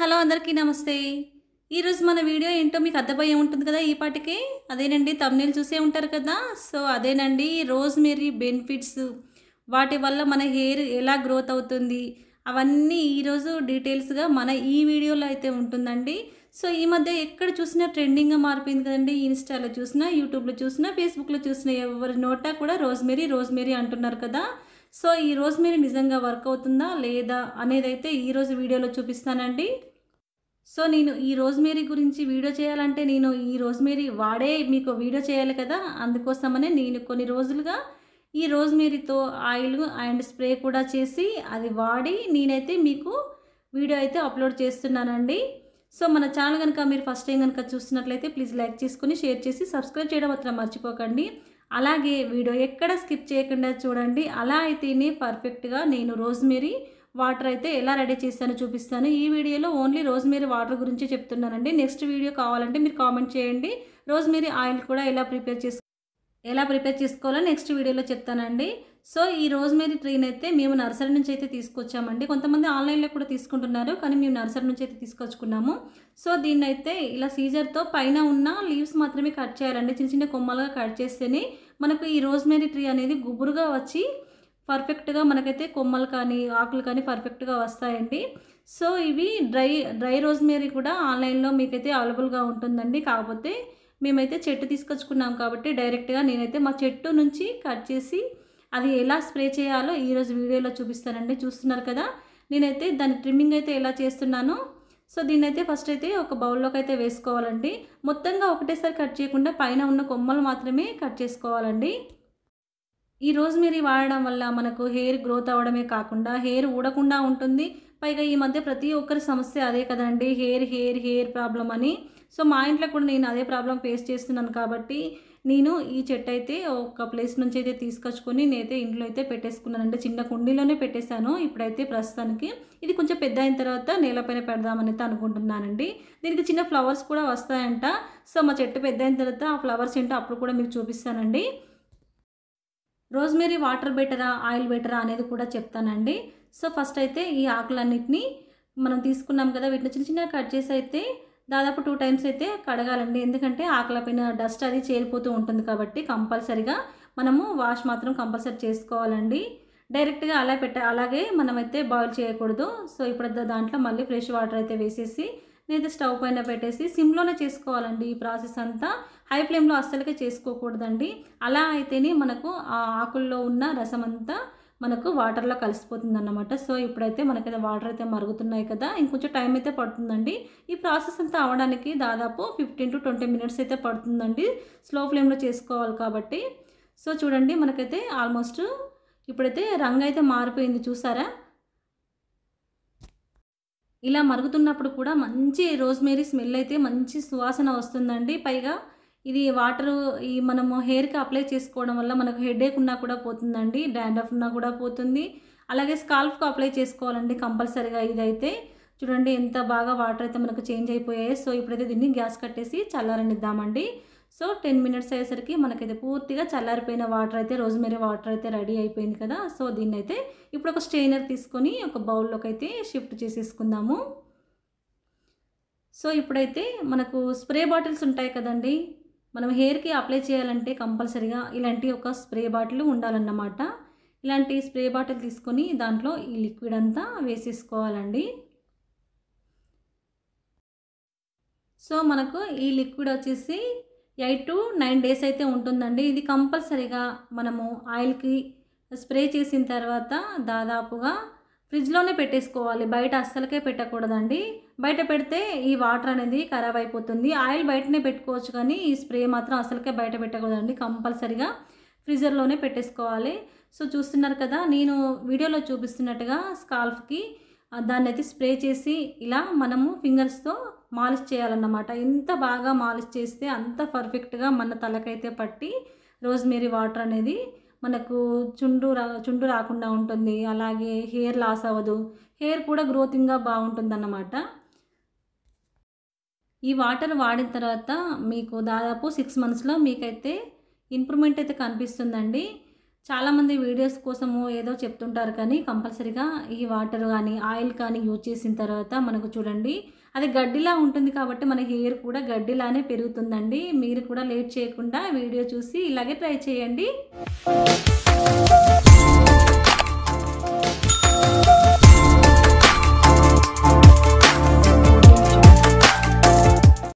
Hello అందరికీ నమస్తే. ఈరోజు మన వీడియో ఏంటో మీకు అర్థమయ్యే ఉంటుంది కదా ఈ పాటికి. అదేనండి థంబ్‌నెయిల్ చూసే ఉంటారు కదా! సో, అదేనండి రోజ్‌మెరీ బెనిఫిట్స్. వాటి వల్ల మన హెయిర్ ఎలా గ్రోత్ అవుతుంది, అవన్నీ ఈరోజు డీటెయిల్స్‌గా మన ఈ వీడియోలో అయితే ఉంటుందండి. సో, ఈ మధ్య ఎక్కడ చూసినా ట్రెండింగ్‌గా మారిపోయింది కదండీ. ఇన్‌స్టాలో చూసినా, యూట్యూబ్‌లో చూసినా, ఫేస్‌బుక్‌లో చూసినా ఎవరి నోటా కూడా రోజ్‌మెరీ, రోజ్‌మెరీ అంటున్నారు కదా! సో, ఈ రోజ్‌మెరీ నిజంగా వర్క్ అవుతుందా లేదా అనేదైతే ఈరోజు వీడియోలో చూపిస్తానండి. సో, నేను ఈ రోజ్‌మెరీ గురించి వీడియో చేయాలంటే, నేను ఈ రోజ్‌మెరీ వాడే మీకు వీడియో చేయాలి కదా! అందుకోసమనే నేను కొన్ని రోజులుగా ఈ రోజ్‌మెరీతో ఆయిల్ అండ్ స్ప్రే కూడా చేసి, అది వాడి నేనైతే మీకు వీడియో అయితే అప్‌లోడ్ చేస్తున్నానండి. సో, మన ఛానల్ గనుక మీరు ఫస్ట్ టైం గనుక చూస్తున్నట్లయితే ప్లీజ్ లైక్ చేసుకొని, షేర్ చేసి, సబ్స్క్రైబ్ చేయడం మాత్రం మర్చిపోకండి. అలాగే వీడియో ఎక్కడ స్కిప్ చేయకుండా చూడండి. అలా అయితేనే పర్ఫెక్ట్‌గా నేను రోజ్‌మెరీ వాటర్ అయితే ఎలా రెడీ చేశానో చూపిస్తాను. ఈ వీడియోలో ఓన్లీ రోజ్‌మెరీ వాటర్ గురించే చెప్తున్నానండి. నెక్స్ట్ వీడియో కావాలంటే మీరు కామెంట్ చేయండి. రోజ్‌మెరీ ఆయిల్ కూడా ఎలా ప్రిపేర్ చేసుకోవాలో నెక్స్ట్ వీడియోలో చెప్తానండి. సో, ఈ రోజ్‌మెరీ ట్రీనైతే మేము నర్సరీ నుంచి అయితే తీసుకొచ్చామండి. కొంతమంది ఆన్‌లైన్‌లో కూడా తీసుకుంటున్నారు. కానీ మేము నర్సరీ నుంచి అయితే తీసుకొచ్చుకున్నాము. సో, దీన్నైతే ఇలా సీజర్‌తో పైన ఉన్న లీవ్స్ మాత్రమే కట్ చేయాలండి. చిన్న చిన్న కొమ్మలుగా కట్ చేస్తేనే మనకు ఈ రోజ్‌మెరీ ట్రీ అనేది గుబురుగా వచ్చి పర్ఫెక్ట్‌గా మనకైతే కొమ్మలు కానీ, ఆకులు కానీ పర్ఫెక్ట్‌గా వస్తాయండి. సో, ఇవి డ్రై రోజ్‌మెరీ కూడా ఆన్‌లైన్‌లో మీకైతే అవైలబుల్‌గా ఉంటుందండి. కాకపోతే మేమైతే చెట్టు తీసుకొచ్చుకున్నాం కాబట్టి డైరెక్ట్‌గా నేనైతే మా చెట్టు నుంచి కట్ చేసి అది ఎలా స్ప్రే చేయాలో ఈరోజు వీడియోలో చూపిస్తానండి. చూస్తున్నారు కదా! నేనైతే దాని ట్రిమ్మింగ్ అయితే ఎలా చేస్తున్నానో, సో, దీన్నైతే ఫస్ట్ అయితే ఒక బౌల్‌లోకి అయితే వేసుకోవాలండి. మొత్తంగా ఒకటేసారి కట్ చేయకుండా పైన ఉన్న కొమ్మలు మాత్రమే కట్ చేసుకోవాలండి. ఈ రోజ్‌మెరీ వాడడం వల్ల మనకు హెయిర్ గ్రోత్ అవ్వడమే కాకుండా హెయిర్ ఊడకుండా ఉంటుంది. పైగా ఈ మధ్య ప్రతి ఒక్కరి సమస్య అదే కదండీ. హెయిర్ ప్రాబ్లమ్ అని. సో, మా ఇంట్లో కూడా నేను అదే ప్రాబ్లమ్ ఫేస్ చేస్తున్నాను కాబట్టి, నేను ఈ చెట్టయితే ఒక ప్లేస్ నుంచి అయితే తీసుకొచ్చుకొని నేనైతే ఇంట్లో అయితే పెట్టేసుకున్నానండి. చిన్న కుండీలోనే పెట్టేశాను. ఇప్పుడైతే ప్రస్తుతానికి ఇది కొంచెం పెద్ద అయిన తర్వాత నేలపైన పెడదామని అయితే అనుకుంటున్నానండి. దీనికి చిన్న ఫ్లవర్స్ కూడా వస్తాయంట. సో, మా చెట్టు పెద్ద అయిన తర్వాత ఆ ఫ్లవర్స్ ఏంటో అప్పుడు కూడా మీకు చూపిస్తానండి. రోజ్‌మెరీ వాటర్ బెటరా? ఆయిల్ బెటరా? అనేది కూడా చెప్తానండి. సో, ఫస్ట్ అయితే ఈ ఆకులన్నిటిని మనం తీసుకున్నాం కదా! వీటిని చిన్న చిన్నగా కట్ చేసి అయితే దాదాపు 2 టైమ్స్ అయితే కడగాలండి. ఎందుకంటే ఆకుల పైన డస్ట్ అది చేరిపోతూ ఉంటుంది కాబట్టి కంపల్సరీగా మనము వాష్ మాత్రం కంపల్సరీ చేసుకోవాలండి. డైరెక్ట్‌గా అలాగే మనమైతే బాయిల్ చేయకూడదు. సో, ఇప్పుడు దాంట్లో మళ్ళీ ఫ్రెష్ వాటర్ అయితే వేసేసి నేనైతే స్టవ్ పైన పెట్టేసి సిమ్‌లోనే చేసుకోవాలండి ఈ ప్రాసెస్ అంతా. హై ఫ్లేమ్‌లో అస్సలకే చేసుకోకూడదండి. అలా అయితేనే మనకు ఆ ఆకుల్లో ఉన్న రసమంతా మనకు వాటర్‌లో కలిసిపోతుందన్నమాట. సో, ఇప్పుడైతే మనకైతే వాటర్ అయితే మరుగుతున్నాయి కదా! ఇంకొంచెం టైం అయితే పడుతుందండి. ఈ ప్రాసెస్ అంతా అవ్వడానికి దాదాపు 15-20 మినిట్స్ అయితే పడుతుందండి. స్లో ఫ్లేమ్‌లో చేసుకోవాలి కాబట్టి. సో, చూడండి మనకైతే ఆల్మోస్ట్ ఇప్పుడైతే రంగయితే మారిపోయింది చూసారా? ఇలా మరుగుతున్నప్పుడు కూడా మంచి రోజ్‌మెరీ స్మెల్ అయితే మంచి సువాసన వస్తుందండి. పైగా ఇది వాటరు మనము హెయిర్‌కి అప్లై చేసుకోవడం వల్ల మనకు హెడేక్ ఉన్నా కూడా పోతుందండి. డాండ్రఫ్ ఉన్నా కూడా పోతుంది. అలాగే స్కాల్ప్‌కి అప్లై చేసుకోవాలండి కంపల్సరీగా ఇదైతే. చూడండి ఎంత బాగా వాటర్ అయితే మనకు చేంజ్ అయిపోయాయి. సో, ఇప్పుడైతే దీన్ని గ్యాస్ కట్టేసి చల్లారనిద్దామండి. సో, 10 మినిట్స్ అయ్యేసరికి మనకైతే పూర్తిగా చల్లారిపోయిన వాటర్ అయితే రోజ్‌మెరీ వాటర్ అయితే రెడీ అయిపోయింది కదా! సో, దీన్నైతే ఇప్పుడు ఒక స్ట్రెయినర్ తీసుకొని ఒక బౌల్‌లోకి అయితే షిఫ్ట్ చేసేసుకుందాము. సో, ఇప్పుడైతే మనకు స్ప్రే బాటిల్స్ ఉంటాయి కదండీ! మనం హెయిర్‌కి అప్లై చేయాలంటే కంపల్సరీగా ఇలాంటి ఒక స్ప్రే బాటిల్ ఉండాలన్నమాట. ఇలాంటి స్ప్రే బాటిల్ తీసుకొని దాంట్లో ఈ లిక్విడ్ అంతా వేసేసుకోవాలండి. సో, మనకు ఈ లిక్విడ్ వచ్చేసి 8-9 డేస్ అయితే ఉంటుందండి. ఇది కంపల్సరీగా మనము ఆయిల్‌కి స్ప్రే చేసిన తర్వాత దాదాపుగా ఫ్రిడ్జ్‌లోనే పెట్టేసుకోవాలి. బయట అస్సలకే పెట్టకూడదండి. బయట పెడితే ఈ వాటర్ అనేది ఖరాబ్ అయిపోతుంది. ఆయిల్ బయటనే పెట్టుకోవచ్చు కానీ ఈ స్ప్రే మాత్రం అసలుకే బయట పెట్టకూడదండి. కంపల్సరీగా ఫ్రీజర్‌లోనే పెట్టేసుకోవాలి. సో, చూస్తున్నారు కదా! నేను వీడియోలో చూపిస్తున్నట్టుగా స్కాల్ఫ్‌కి దాన్నైతే స్ప్రే చేసి ఇలా మనము ఫింగర్స్‌తో మాలిష్ చేయాలన్నమాట. ఎంత బాగా మాలిష్ చేస్తే అంత పర్ఫెక్ట్‌గా మన తలకైతే పట్టి రోజ్‌మెరీ వాటర్ అనేది మనకు చుండ్రు రాకుండా ఉంటుంది. అలాగే హెయిర్ లాస్ అవ్వదు. హెయిర్ కూడా గ్రోతింగ్‌గా బావుంటుందన్నమాట. ఈ వాటర్ వాడిన తర్వాత మీకు దాదాపు 6 మంత్స్‌లో మీకైతే ఇంప్రూవ్‌మెంట్ అయితే కనిపిస్తుందండి. చాలామంది వీడియోస్ కోసము ఏదో చెప్తుంటారు కానీ కంపల్సరీగా ఈ వాటర్ కానీ ఆయిల్ కానీ యూజ్ చేసిన తర్వాత మనకు చూడండి అది గడ్డిలా ఉంటుంది కాబట్టి మన హెయిర్ కూడా గడ్డిలానే పెరుగుతుందండి. మీరు కూడా లేట్ చేయకుండా వీడియో చూసి ఇలాగే ట్రై చేయండి.